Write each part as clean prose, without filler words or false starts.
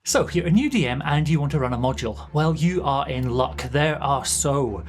So you're a new DM and you want to run a module. Well, you are in luck. There are so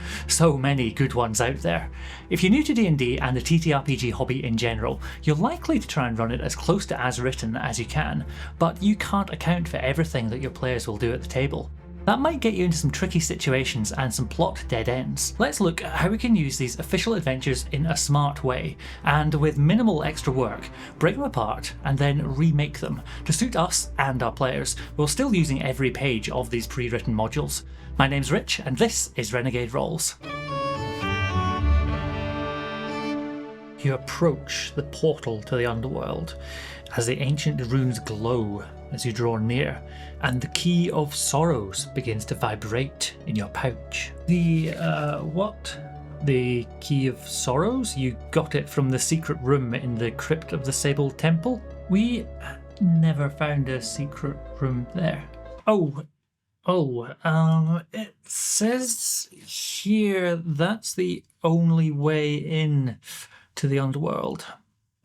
many good ones out there. If you're new to D&D and the TTRPG hobby in general, you're likely to try and run it as close to as written as you can, but you can't account for everything that your players will do at the table. That might get you into some tricky situations and some plot dead ends. Let's look at how we can use these official adventures in a smart way, and with minimal extra work, break them apart and then remake them to suit us and our players, while still using every page of these pre-written modules. My name's Rich, and this is Renegade Rolls. You approach the portal to the underworld as the ancient runes glow as you draw near, and the Key of Sorrows begins to vibrate in your pouch. What? The Key of Sorrows? You got it from the secret room in the crypt of the Sable Temple? We never found a secret room there. It says here that's the only way in to the underworld.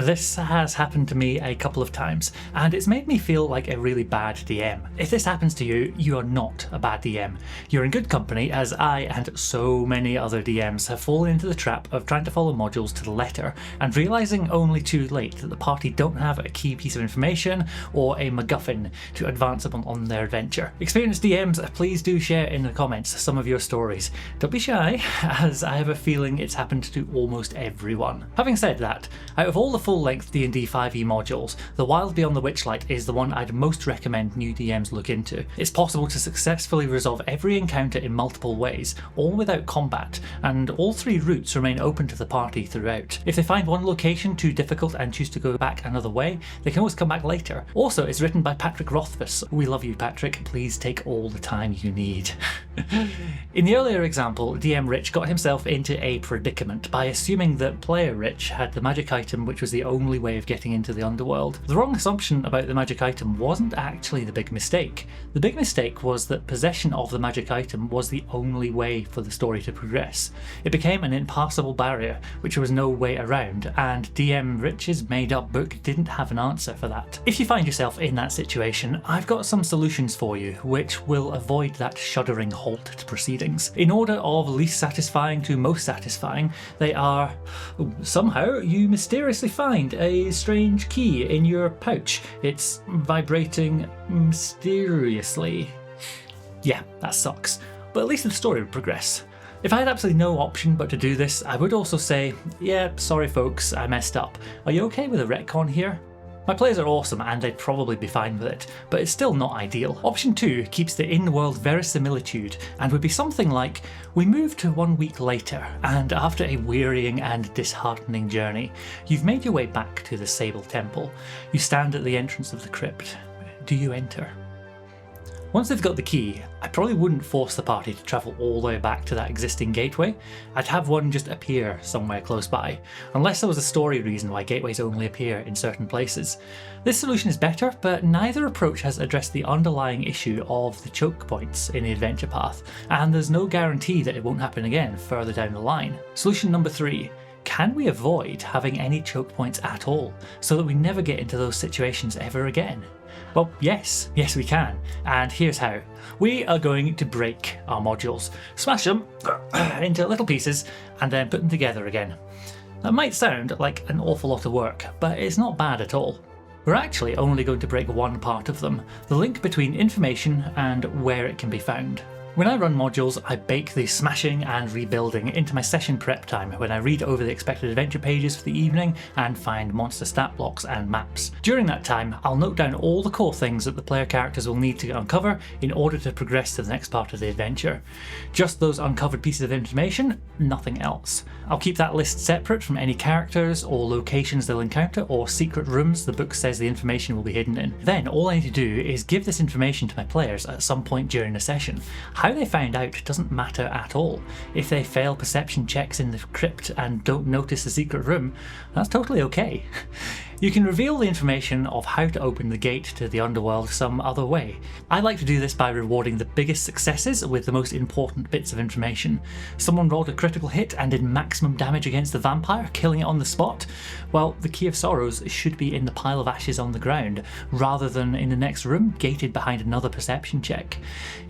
This has happened to me a couple of times, and it's made me feel like a really bad DM. If this happens to you, you are not a bad DM. You're in good company, as I and so many other DMs have fallen into the trap of trying to follow modules to the letter, and realising only too late that the party don't have a key piece of information or a MacGuffin to advance them on their adventure. Experienced DMs, please do share in the comments some of your stories. Don't be shy, as I have a feeling it's happened to almost everyone. Having said that, out of all the full-length D&D 5e modules, The Wild Beyond the Witchlight is the one I'd most recommend new DMs look into. It's possible to successfully resolve every encounter in multiple ways, all without combat, and all three routes remain open to the party throughout. If they find one location too difficult and choose to go back another way, they can always come back later. Also, it's written by Patrick Rothfuss. We love you, Patrick. Please take all the time you need. In the earlier example, DM Rich got himself into a predicament by assuming that player Rich had the magic item which was the only way of getting into the underworld. The wrong assumption about the magic item wasn't actually the big mistake. The big mistake was that possession of the magic item was the only way for the story to progress. It became an impassable barrier, which there was no way around, and DM Rich's made-up book didn't have an answer for that. If you find yourself in that situation, I've got some solutions for you, which will avoid that shuddering halt to proceedings. In order of least satisfying to most satisfying, they are somehow you mysteriously find a strange key in your pouch. It's vibrating mysteriously. Yeah, that sucks. But at least the story would progress. If I had absolutely no option but to do this, I would also say, yeah, sorry folks, I messed up. Are you okay with a retcon here? My players are awesome and they'd probably be fine with it, but it's still not ideal. Option 2 keeps the in-world verisimilitude and would be something like, we move to 1 week later, and after a wearying and disheartening journey, you've made your way back to the Sable Temple. You stand at the entrance of the crypt. Do you enter? Once they've got the key, I probably wouldn't force the party to travel all the way back to that existing gateway. I'd have one just appear somewhere close by, unless there was a story reason why gateways only appear in certain places. This solution is better, but neither approach has addressed the underlying issue of the choke points in the adventure path, and there's no guarantee that it won't happen again further down the line. Solution number 3. Can we avoid having any choke points at all, so that we never get into those situations ever again? Well, yes we can, and here's how. We are going to break our modules, smash them into little pieces, and then put them together again. That might sound like an awful lot of work, but it's not bad at all. We're actually only going to break one part of them, the link between information and where it can be found. When I run modules, I bake the smashing and rebuilding into my session prep time when I read over the expected adventure pages for the evening and find monster stat blocks and maps. During that time, I'll note down all the core things that the player characters will need to uncover in order to progress to the next part of the adventure. Just those uncovered pieces of information, nothing else. I'll keep that list separate from any characters or locations they'll encounter or secret rooms the book says the information will be hidden in. Then all I need to do is give this information to my players at some point during the session. How they find out doesn't matter at all. If they fail perception checks in the crypt and don't notice the secret room, that's totally okay. You can reveal the information of how to open the gate to the underworld some other way. I like to do this by rewarding the biggest successes with the most important bits of information. Someone rolled a critical hit and did maximum damage against the vampire, killing it on the spot. Well, the Key of Sorrows should be in the pile of ashes on the ground, rather than in the next room, gated behind another perception check.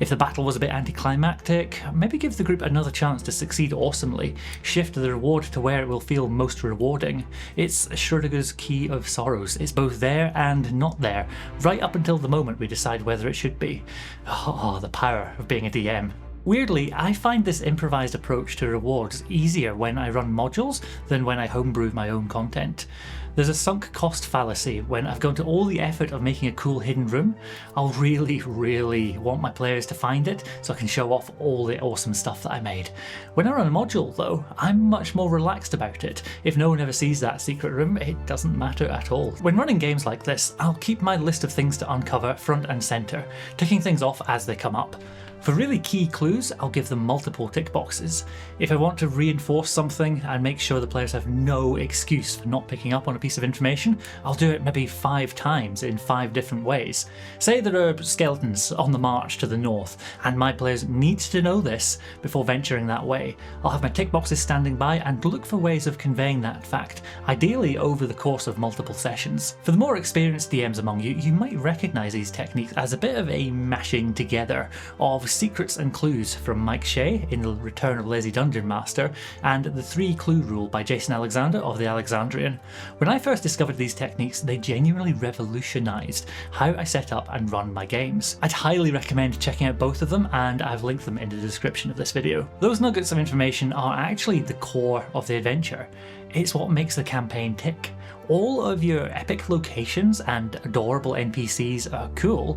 If the battle was a bit anticlimactic, maybe give the group another chance to succeed awesomely. Shift the reward to where it will feel most rewarding. It's Schrödinger's Key of Sorrows. It's both there and not there, right up until the moment we decide whether it should be. Oh, the power of being a DM. Weirdly, I find this improvised approach to rewards easier when I run modules than when I homebrew my own content. There's a sunk cost fallacy. When I've gone to all the effort of making a cool hidden room, I'll really want my players to find it so I can show off all the awesome stuff that I made. When I run a module though, I'm much more relaxed about it. If no one ever sees that secret room, it doesn't matter at all. When running games like this, I'll keep my list of things to uncover front and centre, ticking things off as they come up. For really key clues, I'll give them multiple tick boxes. If I want to reinforce something and make sure the players have no excuse for not picking up on a piece of information, I'll do it maybe 5 times in 5 different ways. Say there are skeletons on the march to the north, and my players need to know this before venturing that way. I'll have my tick boxes standing by and look for ways of conveying that fact, ideally over the course of multiple sessions. For the more experienced DMs among you, you might recognise these techniques as a bit of a mashing together of secrets and clues from Mike Shea in The Return of Lazy Dungeon Master, and the 3 clue rule by Jason Alexander of the Alexandrian. When I first discovered these techniques, they genuinely revolutionised how I set up and run my games. I'd highly recommend checking out both of them, and I've linked them in the description of this video. Those nuggets of information are actually the core of the adventure. It's what makes the campaign tick. All of your epic locations and adorable NPCs are cool,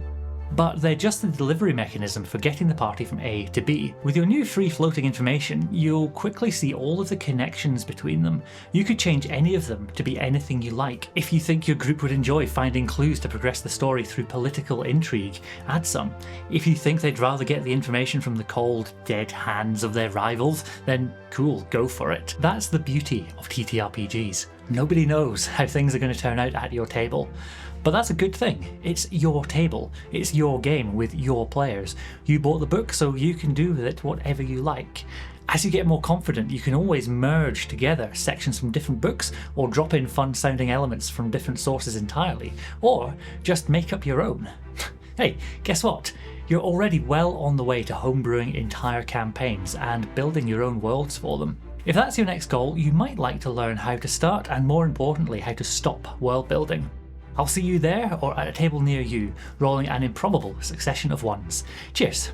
but they're just the delivery mechanism for getting the party from A to B. With your new free floating information, you'll quickly see all of the connections between them. You could change any of them to be anything you like. If you think your group would enjoy finding clues to progress the story through political intrigue, add some. If you think they'd rather get the information from the cold, dead hands of their rivals, then cool, go for it. That's the beauty of TTRPGs. Nobody knows how things are going to turn out at your table. But that's a good thing. It's your table. It's your game with your players. You bought the book, so you can do with it whatever you like. As you get more confident, you can always merge together sections from different books, or drop in fun-sounding elements from different sources entirely, or just make up your own. Hey, guess what? You're already well on the way to homebrewing entire campaigns and building your own worlds for them. If that's your next goal, you might like to learn how to start, and more importantly, how to stop world building. I'll see you there or at a table near you, rolling an improbable succession of ones. Cheers!